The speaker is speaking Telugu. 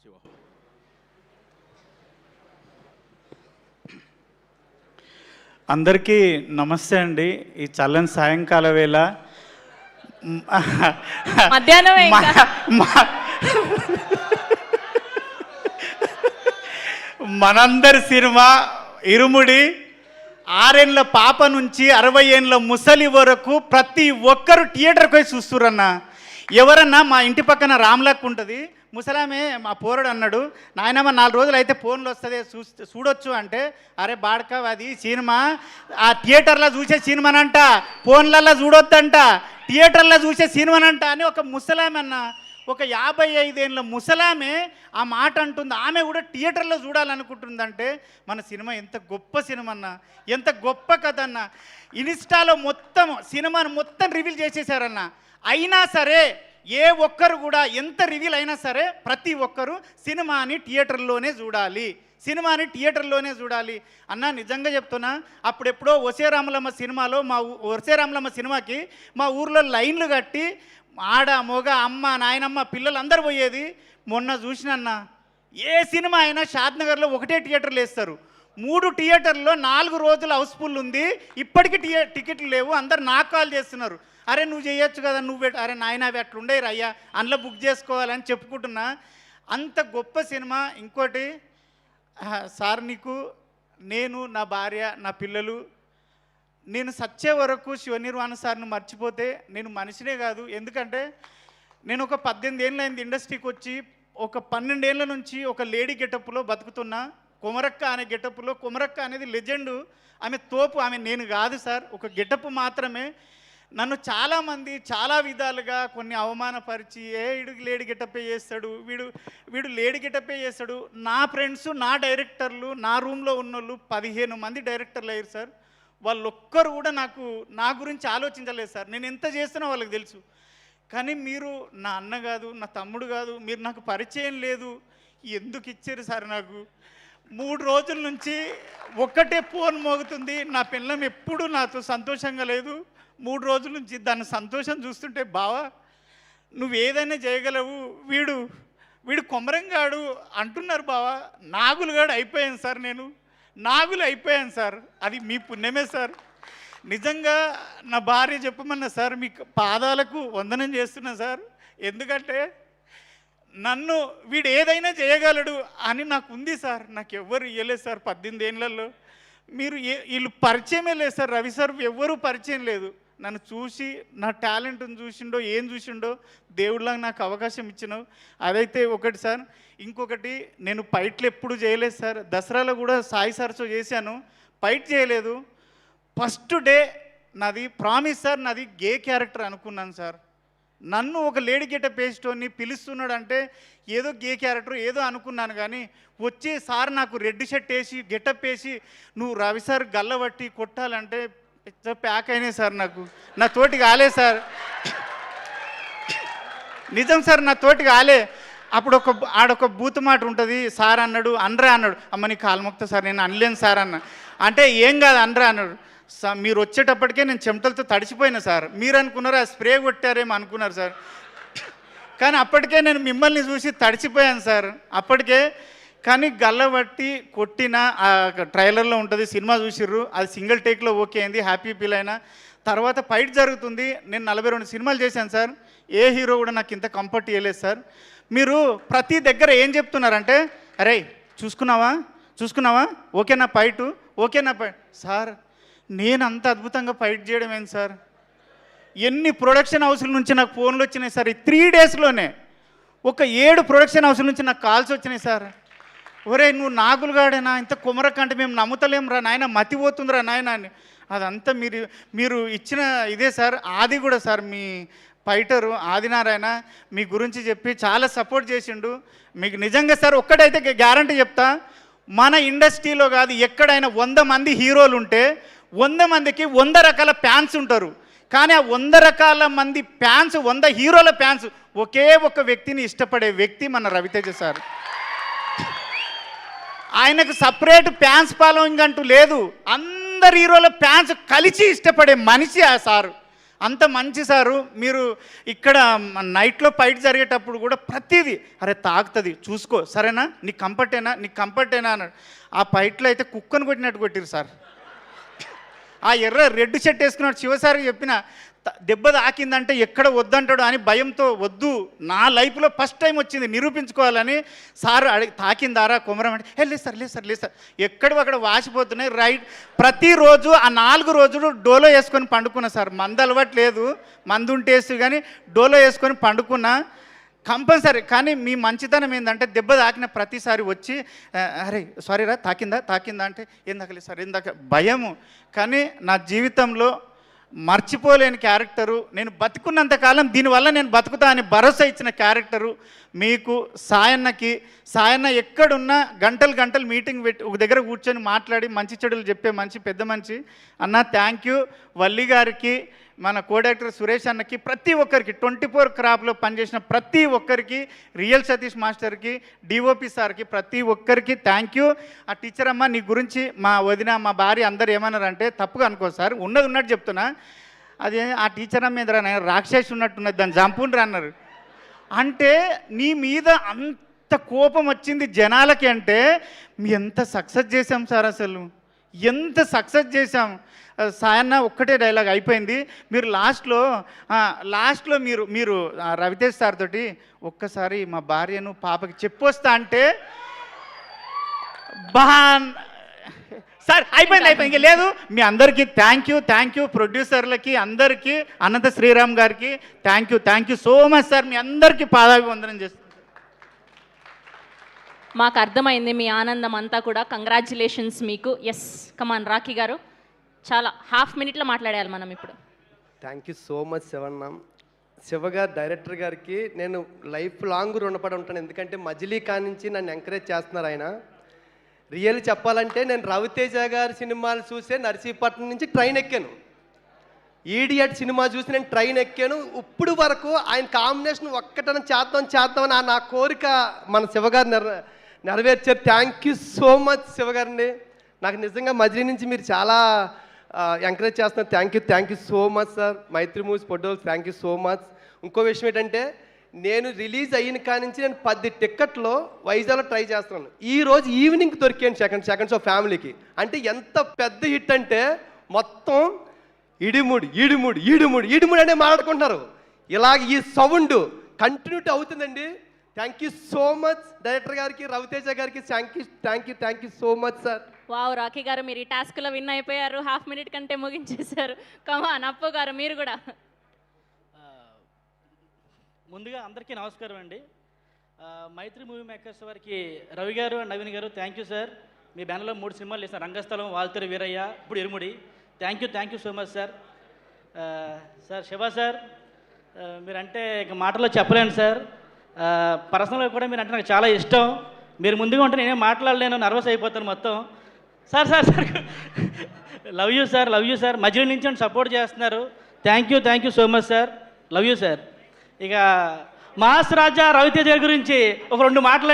శివ. అందరికీ నమస్తే అండి. ఈ చల్లని సాయంకాల వేళ మధ్యాహ్నం మనందరి సినిమా ఇరుముడి 6 ఏళ్ళ పాప నుంచి 60 ఏళ్ళ ముసలి వరకు ప్రతి ఒక్కరు థియేటర్కి పోయి చూస్తురన్న. ఎవరన్నా మా ఇంటి పక్కన రామ్లక్ ఉంటుంది, ముసలామే మా పోరడు అన్నాడు, నాయనమ్మ 4 రోజులు అయితే ఫోన్లు వస్తుంది చూడొచ్చు అంటే, అరే బాడక అది సినిమా ఆ థియేటర్లో చూసే సినిమానంట, ఫోన్లలో చూడొద్దంట, థియేటర్లో చూసే సినిమానంట అని ఒక ముసలామె అన్న, ఒక 55 ఏళ్ళ ముసలామే ఆ మాట అంటుంది. ఆమె కూడా థియేటర్లో చూడాలనుకుంటుందంటే మన సినిమా ఎంత గొప్ప సినిమా అన్న, ఎంత గొప్ప కథ అన్న. ఇన్స్టాలో మొత్తం సినిమాను మొత్తం రివీల్ చేసేసారన్న. అయినా సరే ఏ ఒక్కరు కూడా ఎంత రివీల్ అయినా సరే ప్రతి ఒక్కరు సినిమాని థియేటర్లోనే చూడాలి, సినిమాని థియేటర్లోనే చూడాలి అన్న. నిజంగా చెప్తున్నా, అప్పుడెప్పుడో ఒసే రామలమ్మ సినిమాలో ఒసే రామలమ్మ సినిమాకి మా ఊర్లో లైన్లు కట్టి ఆడ మొగ అమ్మ నాయనమ్మ పిల్లలు అందరు పోయేది. మొన్న చూసినన్న ఏ సినిమా అయినా షాద్నగర్లో ఒకటే థియేటర్లు వేస్తారు, 3 థియేటర్లో 4 రోజులు హౌస్ఫుల్ ఉంది. ఇప్పటికీ టికెట్లు లేవు, అందరు నాకు కాల్ చేస్తున్నారు, అరే నువ్వు చేయొచ్చు కదా, నువ్వు అరే నాయన అవి అట్లుండే అయ్యా అందులో బుక్ చేసుకోవాలని చెప్పుకుంటున్నా. అంత గొప్ప సినిమా. ఇంకోటి సార్, నీకు నేను నా భార్య నా పిల్లలు నేను సచ్చే వరకు శివనిర్వాణ సార్ను మర్చిపోతే నేను మనిషినే కాదు. ఎందుకంటే నేను ఒక 18 ఏళ్ళ అయింది ఇండస్ట్రీకి వచ్చి, ఒక 12 ఏళ్ళ నుంచి ఒక లేడీ గెటప్లో బతుకుతున్నా. కొమరక్క అనే గెటప్లో, కొమరక్క అనేది లెజెండు, ఆమె తోపు, ఆమె నేను కాదు సార్, ఒక గెటప్ మాత్రమే. నన్ను చాలామంది చాలా విధాలుగా కొన్ని అవమానపరిచి, వీడు లేడీ గెటప్పే చేస్తాడు, వీడు లేడీ గెటప్పే చేస్తాడు. నా ఫ్రెండ్స్ నా డైరెక్టర్లు నా రూమ్లో ఉన్నోళ్ళు 15 మంది డైరెక్టర్లు అయ్యారు సార్. వాళ్ళు ఒక్కరు కూడా నా గురించి ఆలోచించలేదు సార్. నేను ఎంత చేస్తున్నా వాళ్ళకి తెలుసు. కానీ మీరు నా అన్న కాదు, నా తమ్ముడు కాదు, మీరు నాకు పరిచయం లేదు, ఎందుకు ఇచ్చారు సార్? నాకు 3 రోజుల నుంచి ఒక్కటే ఫోన్ మోగుతుంది, నా పిల్లం ఎప్పుడూ నాతో సంతోషంగా లేదు. 3 రోజుల నుంచి దాని సంతోషం చూస్తుంటే, బావా నువ్వు ఏదైనా చేయగలవు, వీడు కొమరంగాడు అంటున్నారు బావా. నాగులుగాడు అయిపోయాను సార్, నేను నాగులు అయిపోయాను సార్. అది మీ పుణ్యమే సార్. నిజంగా నా భార్య చెప్పమన్నా సార్, మీ పాదాలకు వందనం చేస్తున్నా సార్. ఎందుకంటే నన్ను వీడు ఏదైనా చేయగలడు అని నాకు ఉంది సార్. నాకు ఎవ్వరు ఇవ్వలేదు సార్ 18 ఏళ్ళల్లో. వీళ్ళు పరిచయమే లేదు సార్. రవి సార్ ఎవ్వరూ పరిచయం లేదు. నన్ను చూసి నా టాలెంట్ని చూసిండో ఏం చూసిండో దేవుడిలాగా నాకు అవకాశం ఇచ్చినావు, అదైతే ఒకటి సార్. ఇంకొకటి, నేను ఫైట్లు ఎప్పుడు చేయలేదు సార్. దసరాలో కూడా సాయి సార్తో చేశాను, ఫైట్ చేయలేదు. ఫస్ట్ డే నాది ప్రామిస్ సార్, నాది గే క్యారెక్టర్ అనుకున్నాను సార్. నన్ను ఒక లేడీ గెటప్ వేసేటోని పిలుస్తున్నాడు అంటే ఏదో గే క్యారెక్టర్ ఏదో అనుకున్నాను. కానీ వచ్చి సార్ నాకు రెడ్ షర్ట్ వేసి గెటప్ వేసి నువ్వు రవి సార్ గల్లబట్టి కొట్టాలంటే పెద్ద ప్యాక్ అయినాయి సార్. నా తోటి కాలే సార్, నిజం సార్, నా తోటి కాలే. అప్పుడు ఆడొక బూత్ మాట ఉంటుంది, సార్ అన్నాడు అనరా అన్నాడు. అమ్మ నీ కాలుమొక్త సార్, నేను అనలేను సార్ అన్న. అంటే ఏం కాదు అనరా అన్నాడు. మీరు వచ్చేటప్పటికే నేను చెమటలతో తడిసిపోయినా సార్. మీరు అనుకున్నారు ఆ స్ప్రే కొట్టారేమో అనుకున్నారు సార్. కానీ అప్పటికే నేను మిమ్మల్ని చూసి తడిసిపోయాను సార్ అప్పటికే. కానీ గల్లబట్టి కొట్టిన ట్రైలర్లో ఉంటుంది, సినిమా చూసిర్రు, అది సింగిల్ టేక్లో ఓకే అయింది, హ్యాపీ ఫీల్ అయినా. తర్వాత ఫైట్ జరుగుతుంది. నేను 42 సినిమాలు చేశాను సార్, ఏ హీరో కూడా నాకు ఇంత కంఫర్ట్ ఇవ్వలేదు సార్. మీరు ప్రతి దగ్గర ఏం చెప్తున్నారంటే, అరే చూసుకున్నావా ఓకేనా ఫైటు, ఓకేనా ఫైట్ సార్. నేను అంత అద్భుతంగా ఫైట్ చేయడం ఏంటి సార్? ఎన్ని ప్రొడక్షన్ హౌస్ల నుంచి నాకు ఫోన్లు వచ్చినాయి సార్. ఈ 3 డేస్లోనే ఒక 7 ప్రొడక్షన్ హౌస్ల నుంచి నాకు కాల్స్ వచ్చినాయి సార్. ఒరే నువ్వు నాగులుగాడేనా, ఇంత కుమరకంటే మేము నమ్ముతలేం రా నాయన, మతిపోతుందిరా నాయన అని. అదంతా మీరు ఇచ్చిన ఇదే సార్. ఆది కూడా సార్, మీ ఫైటరు ఆదినారాయణ మీ గురించి చెప్పి చాలా సపోర్ట్ చేసిండు. మీకు నిజంగా సార్ ఒక్కడైతే గ్యారంటీ చెప్తా, మన ఇండస్ట్రీలో కాదు ఎక్కడైనా 100 మంది హీరోలు ఉంటే 100 మందికి 100 రకాల ఫ్యాన్స్ ఉంటారు. కానీ ఆ 100 రకాల మంది ఫ్యాన్స్, 100 హీరోల ఫ్యాన్స్ ఒకే ఒక వ్యక్తిని ఇష్టపడే వ్యక్తి మన రవితేజ సార్. ఆయనకు సపరేట్ ఫ్యాన్స్ ఫాలోయింగ్ అంటూ లేదు, అందరు హీరోల ఫ్యాన్స్ కలిసి ఇష్టపడే మనిషి ఆ సారు. అంత మంచి సారు. మీరు ఇక్కడ నైట్లో ఫైట్ జరిగేటప్పుడు కూడా ప్రతిదీ అరే తాగుతుంది చూసుకో, సరేనా, నీకు కంఫర్టేనా అన్నాడు. ఆ ఫైట్లో అయితే కుక్కను కొట్టినట్టు కొట్టిరు సార్. ఆ రెడ్ షర్ట్ వేసుకున్నాడు శివసారికి చెప్పిన దెబ్బ తాకిందంటే ఎక్కడ వద్దంటాడు అని భయంతో వద్దు, నా లైఫ్లో ఫస్ట్ టైం వచ్చింది నిరూపించుకోవాలని సార్ తాకిందారా కొమరం అంటే లేదు సార్ ఎక్కడో అక్కడ వాసిపోతున్నాయి. రైట్, ప్రతిరోజు ఆ 4 రోజులు డోలో వేసుకొని పండుకున్నా సార్. మందు అలవాటు లేదు, మందు ఉంటేసి కానీ డోలో వేసుకొని పండుకున్నా కంపల్సరీ. కానీ మీ మంచితనం ఏంటంటే దెబ్బ తాకిన ప్రతిసారి వచ్చి అరే సారీరా తాకిందా అంటే ఏం తాకలేదు సార్, ఏం భయము. కానీ నా జీవితంలో మర్చిపోలేని క్యారెక్టరు, నేను బతుకున్నంతకాలం దీనివల్ల నేను బతుకుతా అని భరోసా ఇచ్చిన క్యారెక్టరు మీకు సాయన్న ఎక్కడున్నా గంటలు మీటింగ్ పెట్టి ఒక దగ్గర కూర్చొని మాట్లాడి మంచి చెడులు చెప్పే పెద్ద మనిషి అన్న. Thank you. వల్లి గారికి, మన కోడైరెక్టర్ సురేష్ అన్నకి, ప్రతి ఒక్కరికి 24 క్రాప్లో పనిచేసిన ప్రతి ఒక్కరికి, రియల్ సతీష్ మాస్టర్కి, డిఓపి సార్కి, ప్రతి ఒక్కరికి థ్యాంక్ యూ. ఆ టీచర్ అమ్మ నీ గురించి మా వదిన, మా భార్య అందరు ఏమన్నారంటే తప్పుగా అనుకో సార్, ఉన్నట్టు చెప్తున్నా, అదే ఆ టీచర్ అమ్మ మీద రాక్షసి ఉన్నట్టున్నది, దాన్ని చంపుండ్రు అన్నారు. అంటే నీ మీద అంత కోపం వచ్చింది జనాలకి అంటే మీ ఎంత సక్సెస్ చేశాం సార్, అసలు ఎంత సక్సెస్ చేశాం. సాయన్న ఒక్కటే డైలాగ్ అయిపోయింది. మీరు లాస్ట్లో మీరు రవితేజ్ సార్ తోటి ఒక్కసారి మా భార్యను పాపకి చెప్పొస్తా అంటే సార్ అయిపోయింది ఇంక లేదు. మీ అందరికీ థ్యాంక్ యూ. ప్రొడ్యూసర్లకి అందరికీ, అనంత శ్రీరామ్ గారికి thank you so much sir. మీ అందరికీ పాదాభివందనం చేస్తాను. మాకు అర్థమైంది మీ ఆనందం అంతా కూడా. కంగ్రాచ్యులేషన్స్ మీకు. ఎస్ కమాన్ రాఖీ గారు, చాలా ½ మినిట్లో మాట్లాడాలి మనం ఇప్పుడు. Thank you so much Shivanna. శివగారు డైరెక్టర్ గారికి నేను లైఫ్ లాంగ్ రుణపడి ఉంటాను. ఎందుకంటే మజిలీ కానించి నన్ను ఎంకరేజ్ చేస్తున్నారు ఆయన. రియల్ చెప్పాలంటే నేను రవితేజ గారి సినిమాలు చూసే నర్సీపట్నం నుంచి ట్రైన్ ఎక్కాను. ఈడియట్ సినిమా చూసి నేను ట్రైన్ ఎక్కాను. ఇప్పుడు వరకు ఆయన కాంబినేషన్ ఒక్కటన చేద్దామని నా కోరిక మన శివగారు నెరవేర్చారు. థ్యాంక్ యూ సో మచ్ శివగారిని. నాకు నిజంగా మజిలీ నుంచి మీరు చాలా ఎంకరేజ్ చేస్తున్నారు. Thank you so much sir. Mythri movies పొడ్డోలు థ్యాంక్ యూ సో మచ్. ఇంకో విషయం ఏంటంటే నేను రిలీజ్ అయిన కానించి నేను 10 టిక్కెట్లు వైజాగ్లో ట్రై చేస్తున్నాను. ఈరోజు ఈవినింగ్ దొరికాను సెకండ్ షో ఫ్యామిలీకి. అంటే ఎంత పెద్ద హిట్ అంటే మొత్తం ఈడుముడి అనే మాట్లాడుకుంటున్నారు. ఇలాగ ఈ సౌండ్ కంటిన్యూటీ అవుతుందండి. Thank you so much director గారికి, రవితేజ గారికి thank you so much sir. Wow Rakhi గారు, మీరు ఈ టాస్క్లో విన్ అయిపోయారు. ½ మినిట్ కంటే ముగించేశారు. కమాన్ అప్పు గారు మీరు కూడా. ముందుగా అందరికీ నమస్కారం అండి. మైత్రి మూవీ మేకర్స్ వారికి రవి గారు అండ్ నవీన్ గారు థ్యాంక్ యూ సార్. మీ బ్యానర్లో 3 సినిమాలు చేసిన రంగస్థలం, వాల్తేరు వీరయ్య, ఇప్పుడు Irumudi. Thank you so much sir. Sir Siva sir, మీరంటే ఇక మాటల్లో చెప్పలేను సార్. పర్సనల్గా కూడా మీరంటే నాకు చాలా ఇష్టం. మీరు ముందుగా ఉంటే నేనేం మాట్లాడలేను, నర్వస్ అయిపోతాను మొత్తం. Sir love you sir. మధ్యలో నుంచి సపోర్ట్ చేస్తున్నారు. Thank you so much sir. Love you sir. ఇక మాస్ రాజా రవితేజ గురించి ఒక 2 మాటలు